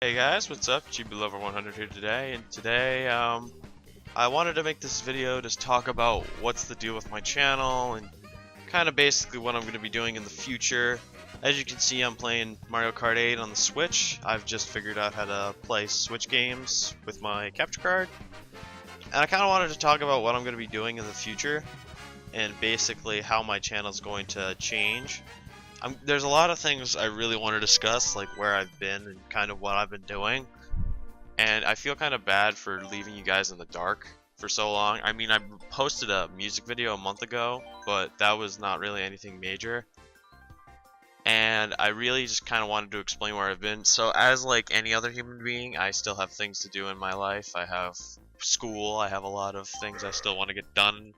Hey guys, what's up? GB100 here today, and today I wanted to make this video to talk about what's the deal with my channel and kind of basically what I'm going to be doing in the future. As you can see, I'm playing Mario Kart 8 on the Switch. I've just figured out how to play Switch games with my capture card, and I kind of wanted to talk about what I'm going to be doing in the future and basically how my channel is going to change. There's a lot of things I really want to discuss, like where I've been and kind of what I've been doing. And I feel kind of bad for leaving you guys in the dark for so long. I mean, I posted a music video a month ago, but that was not really anything major. And I really just kind of wanted to explain where I've been. So as like any other human being, I still have things to do in my life. I have school, I have a lot of things I still want to get done.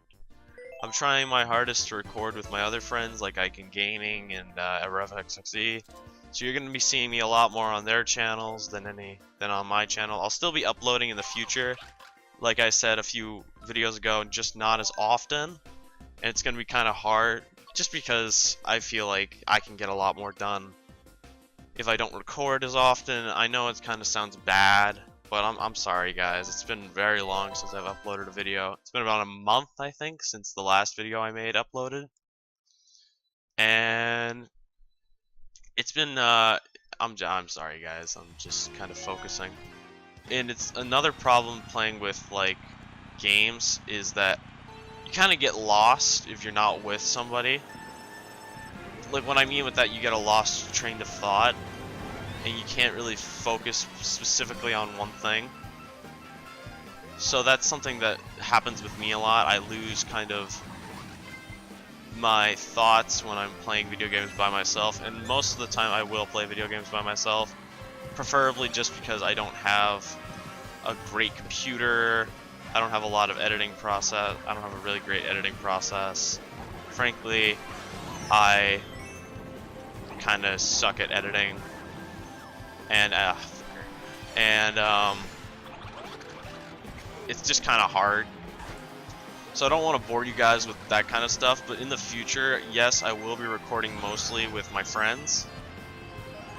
I'm trying my hardest to record with my other friends like Icon Gaming and RevXXE. So you're going to be seeing me a lot more on their channels than on my channel. I'll still be uploading in the future, like I said a few videos ago, just not as often. And it's going to be kind of hard just because I feel like I can get a lot more done if I don't record as often. I know it kind of sounds bad, but I'm sorry guys, it's been very long since I've uploaded a video. It's been about a month, I think, since the last video I made uploaded. And it's been, I'm sorry guys, I'm just kind of focusing. And it's another problem playing with, like, games is that you kind of get lost if you're not with somebody. Like, what I mean with that, you get a lost train of thought, and you can't really focus specifically on one thing. So that's something that happens with me a lot. I lose kind of my thoughts when I'm playing video games by myself, and most of the time I will play video games by myself, preferably just because I don't have a great computer. I don't have a lot of editing process. I don't have a really great editing process. Frankly, I kind of suck at editing. And it's just kind of hard. So I don't want to bore you guys with that kind of stuff, but in the future, yes, I will be recording mostly with my friends.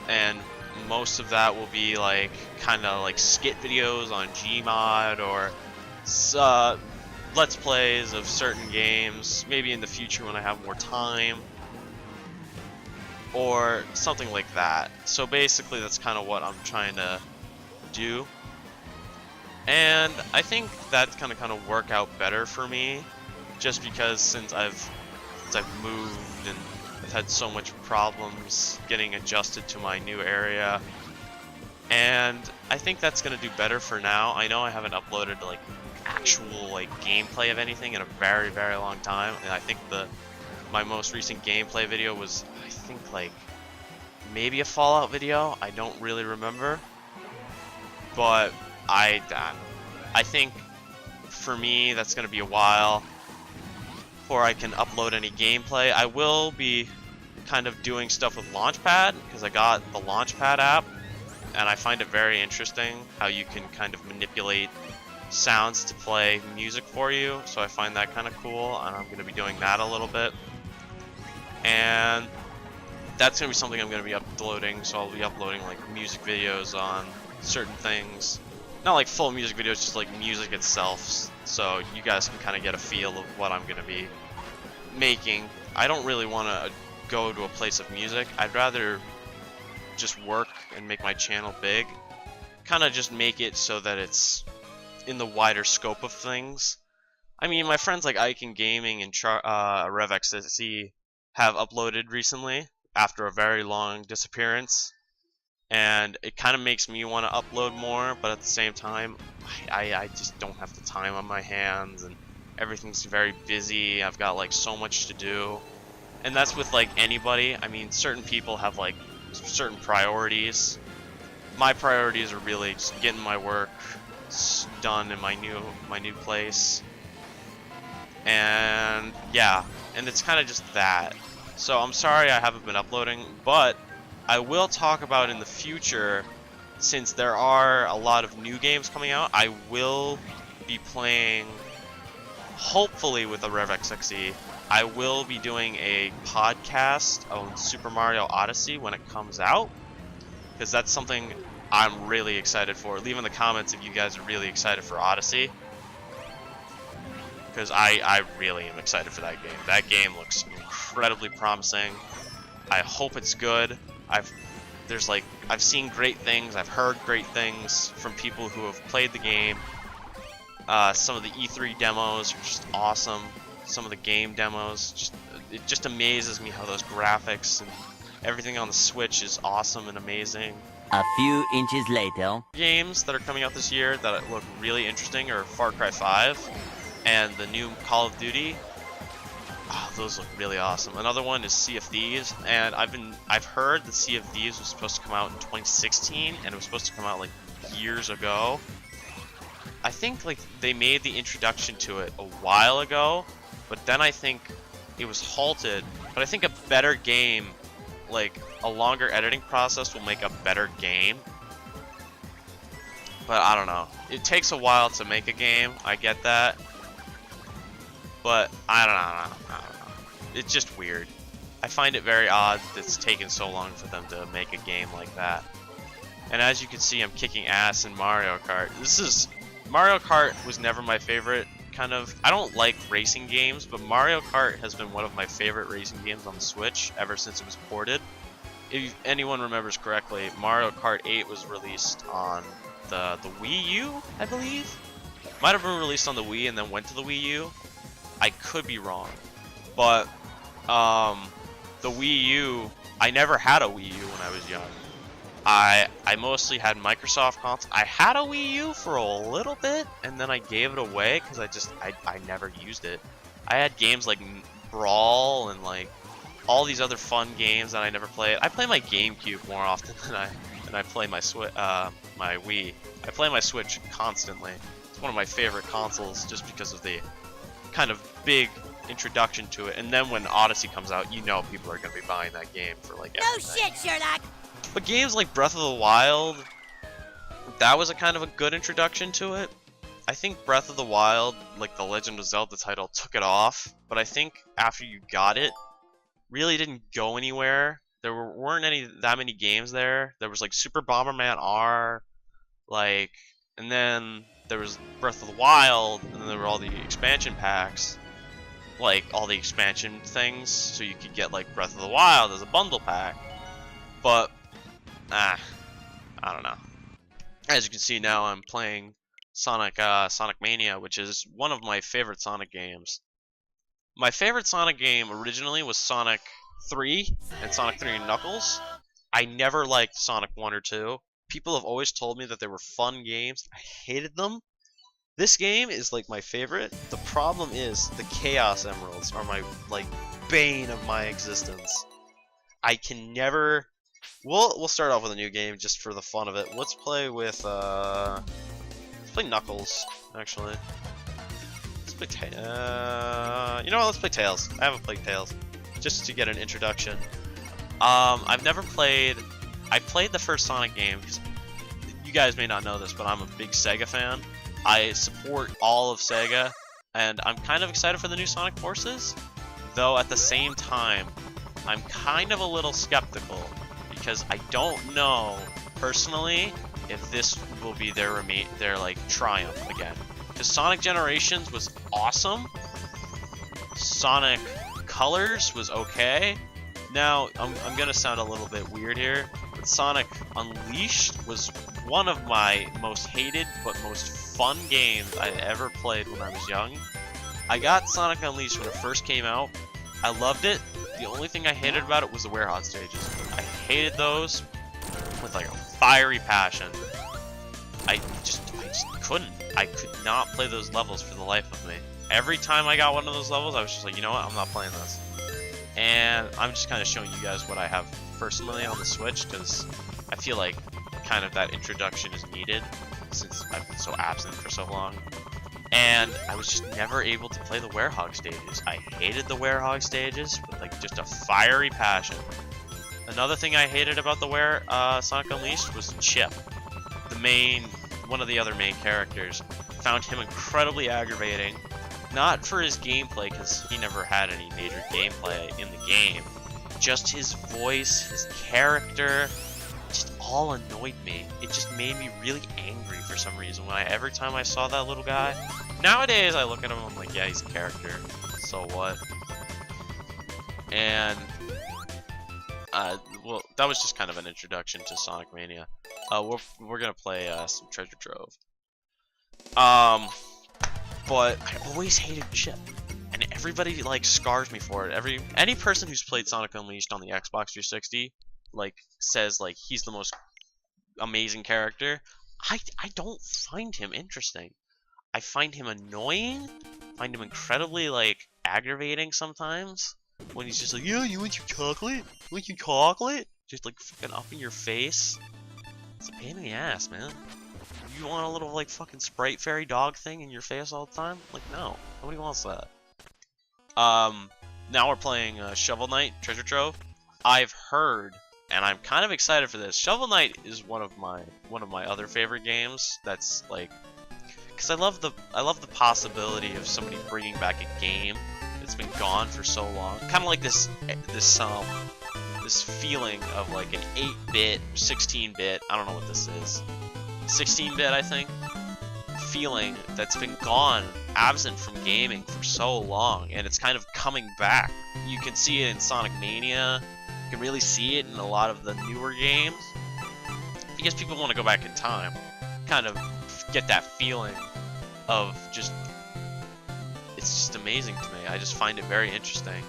And most of that will be like kind of like skit videos on Gmod or let's plays of certain games, maybe in the future when I have more time, or something like that. So basically that's kind of what I'm trying to do, and I think that's kind of work out better for me, just because since I've moved and I've had so much problems getting adjusted to my new area, and I think that's gonna do better for now. I know I haven't uploaded like actual like gameplay of anything in a very long time, and I think my most recent gameplay video was, I think, like maybe a Fallout video. I don't really remember, but I think for me that's gonna be a while before I can upload any gameplay. I will be kind of doing stuff with Launchpad because I got the Launchpad app, and I find it very interesting how you can kind of manipulate sounds to play music for you. So I find that kind of cool, and I'm going to be doing that a little bit. And that's going to be something I'm going to be uploading. So I'll be uploading like music videos on certain things. Not like full music videos, just like music itself. So you guys can kind of get a feel of what I'm going to be making. I don't really want to go to a place of music. I'd rather just work and make my channel big. Kind of just make it so that it's in the wider scope of things. I mean, my friends like Icon Gaming and RevXXE have uploaded recently after a very long disappearance, and it kind of makes me want to upload more, but at the same time, I just don't have the time on my hands, and everything's very busy. I've got like so much to do, and that's with like anybody. I mean, certain people have like certain priorities. My priorities are really just getting my work done in my new place, and yeah, and it's kind of just that. So I'm sorry I haven't been uploading, but I will talk about in the future, since there are a lot of new games coming out. I will be playing, hopefully with a RevXXE, I will be doing a podcast on Super Mario Odyssey when it comes out, because that's something I'm really excited for. Leave in the comments if you guys are really excited for Odyssey, because I really am excited for that game. That game looks incredibly promising. I hope it's good. I've seen great things. I've heard great things from people who have played the game. Some of the E3 demos are just awesome. Some of the game demos, it just amazes me how those graphics and everything on the Switch is awesome and amazing. A few inches later. Games that are coming out this year that look really interesting are Far Cry 5 and the new Call of Duty. Oh, those look really awesome. Another one is Sea of Thieves, and I've heard that Sea of Thieves was supposed to come out in 2016, and it was supposed to come out like years ago. I think like they made the introduction to it a while ago, but then I think it was halted. But I think a better game, like a longer editing process, will make a better game. But I don't know. It takes a while to make a game. I get that. But I don't know. It's just weird. I find it very odd that it's taken so long for them to make a game like that. And as you can see, I'm kicking ass in Mario Kart. Mario Kart was never my favorite kind of. I don't like racing games, but Mario Kart has been one of my favorite racing games on the Switch ever since it was ported. If anyone remembers correctly, Mario Kart 8 was released on the Wii U, I believe. Might have been released on the Wii and then went to the Wii U. I could be wrong, but the Wii U, I never had a Wii U when I was young. I mostly had Microsoft consoles. I had a Wii U for a little bit, and then I gave it away because I never used it. I had games like Brawl and like all these other fun games that I never played. I play my GameCube more often than I play my my Wii. I play my Switch constantly. It's one of my favorite consoles just because of the kind of big introduction to it. And then when Odyssey comes out, you know people are going to be buying that game for like everything. No shit, Sherlock! But games like Breath of the Wild, that was a kind of a good introduction to it. I think Breath of the Wild, like the Legend of Zelda title, took it off. But I think after you got it, really didn't go anywhere. There weren't that many games there. There was like Super Bomberman R, like, and then there was Breath of the Wild, and then there were all the expansion packs, like all the expansion things, so you could get like Breath of the Wild as a bundle pack. But I don't know. As you can see now, I'm playing Sonic Mania, which is one of my favorite Sonic games. My favorite Sonic game originally was Sonic 3 and Sonic 3 and Knuckles. I never liked Sonic 1 or 2. People have always told me that they were fun games. I hated them. This game is like my favorite. The problem is the Chaos Emeralds are my like bane of my existence. I can never. We'll start off with a new game just for the fun of it. Let's play with let's play Knuckles actually. Let's play you know what? Let's play Tails. I haven't played Tails just to get an introduction. I've never played. I played the first Sonic game because you guys may not know this, but I'm a big Sega fan. I support all of Sega, and I'm kind of excited for the new Sonic Forces, though at the same time, I'm kind of a little skeptical because I don't know personally if this will be their like triumph again. Because Sonic Generations was awesome, Sonic Colors was okay. Now I'm gonna sound a little bit weird here, but Sonic Unleashed was one of my most hated but most fun games I ever played when I was young. I got Sonic Unleashed when it first came out. I loved it. The only thing I hated about it was the warehouse stages. I hated those with like a fiery passion. I just couldn't. I could not play those levels for the life of me. Every time I got one of those levels, I was just like, you know what, I'm not playing this. And I'm just kind of showing you guys what I have personally on the Switch, because I feel like kind of that introduction is needed since I've been so absent for so long. And I was just never able to play the Werehog stages. I hated the Werehog stages with like just a fiery passion. Another thing I hated about the Sonic Unleashed was Chip, one of the other main characters. Found him incredibly aggravating. Not for his gameplay, because he never had any major gameplay in the game. Just his voice, his character. just all annoyed me. It just made me really angry for some reason every time I saw that little guy. Nowadays, I look at him, I'm like, yeah, he's a character. So what? And well, that was just kind of an introduction to Sonic Mania. We're gonna play some Treasure Trove. But I always hated Chip, and everybody like scars me for it. Any person who's played Sonic Unleashed on the Xbox 360 like says like he's the most amazing character. I don't find him interesting. I find him annoying. Find him incredibly like aggravating sometimes. When he's just like, yeah, you want your chocolate? You want your chocolate? Just like fucking up in your face. It's a pain in the ass, man. You want a little like fucking Sprite Fairy dog thing in your face all the time? Like, no. Nobody wants that. Now we're playing Shovel Knight Treasure Trove. I've heard, and I'm kind of excited for this. Shovel Knight is one of my other favorite games. That's like, because I love the possibility of somebody bringing back a game that's been gone for so long. Kind of like this feeling of like an 8-bit, 16-bit. I don't know what this is. 16-bit, I think. Feeling that's been gone, absent from gaming for so long, and it's kind of coming back. You can see it in Sonic Mania. You can really see it in a lot of the newer games, because people want to go back in time, kind of get that feeling of just. It's just amazing to me. I just find it very interesting.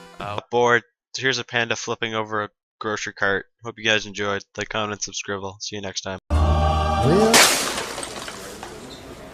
Bored. Here's a panda flipping over a grocery cart. Hope you guys enjoyed. Like, comment, and subscribe. See you next time. Well,